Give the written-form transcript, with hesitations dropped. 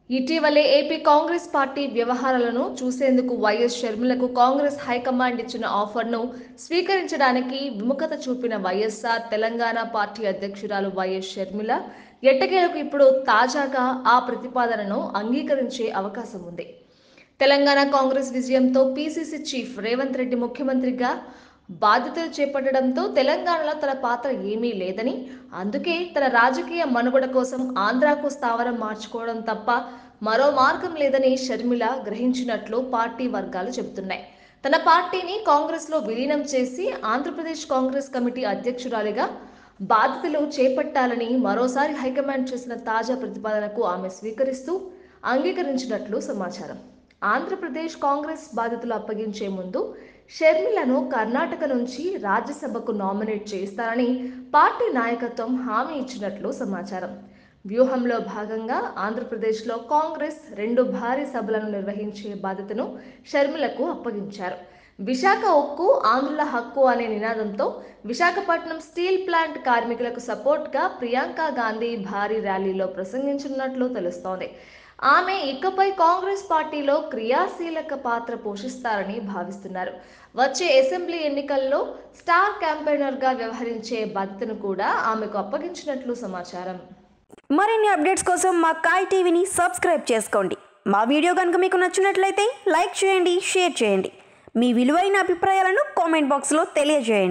ఇటీవలే AP Congress party వ్యవహారాలను చూసేందుకు వైఎస్ షర్మిలకు కాంగ్రెస్ హైకమాండ్ ఇచ్చిన ఆఫర్ను స్వీకరించడానికి విముఖత చూపిన వైఎస్ఆర్ తెలంగాణ పార్టీ అధ్యక్షురాలు వైఎస్ షర్మిల ఎట్టకేలకు ఇప్పుడు తాజాగా ఆ ప్రతిపాదనను అంగీకరించే అవకాశం ఉంది. తెలంగాణ కాంగ్రెస్ విజయంతో పీసీసీ చీఫ్ రేవంత్ రెడ్డి ముఖ్యమంత్రిగా బాధ్యతలు చేపట్టడంతో తెలంగాణలో తన పాత్ర ఏమీ లేదని, అందుకే తన రాజకీయ మనుగడ కోసం ఆంధ్రాకు స్థావరం మార్చుకోవడం తప్ప మరో మార్గం లేదని షర్మిల గ్రహించినట్లు పార్టీ వర్గాలు చెబుతున్నాయి. తన పార్టీని కాంగ్రెస్లో విలీనం చేసి ఆంధ్రప్రదేశ్ కాంగ్రెస్ కమిటీ అధ్యక్షురాలిగా బాధ్యతలు చేపట్టాలని మరోసారి హైకమాండ్ చేసిన తాజా ప్రతిపాదనకు ఆమె స్వీకరిస్తూ అంగీకరించినట్లు సమాచారం. ఆంధ్రప్రదేశ్ కాంగ్రెస్ బాధ్యతలు అప్పగించే ముందు షర్మిలను కర్ణాటక నుంచి రాజ్యసభకు నామినేట్ చేస్తారని పార్టీ నాయకత్వం హామీ ఇచ్చినట్లు సమాచారం. వ్యూహంలో భాగంగా ఆంధ్రప్రదేశ్లో కాంగ్రెస్ 2 భారీ సభలను నిర్వహించే బాధ్యతను షర్మిలకు అప్పగించారు. విశాఖ ఉక్కు ఆంధ్రుల హక్కు అనే నినాదంతో విశాఖపట్నం స్టీల్ ప్లాంట్ కార్మికులకు సపోర్ట్గా ప్రియాంక గాంధీ భారీ ర్యాలీలో ప్రసంగించనున్నట్లు తెలుస్తోంది. ఆమె ఇకపై కాంగ్రెస్ పార్టీలో క్రియాశీలక పాత్ర పోషిస్తారని భావిస్తున్నారు. వచ్చే అసెంబ్లీ ఎన్నికల్లో స్టార్ క్యాంపెయినర్గా వ్యవహరించే బాధ్యతను కూడా ఆమెకు అప్పగించినట్లు సమాచారం. మరిన్ని అప్డేట్స్ కోసం మా కాయ్ టీవీని సబ్స్క్రైబ్ చేసుకోండి. మా వీడియో కనుక మీకు నచ్చినట్లయితే లైక్ చేయండి, షేర్ చేయండి. మీ విలువైన అభిప్రాయాలను కామెంట్ బాక్స్లో తెలియజేయండి.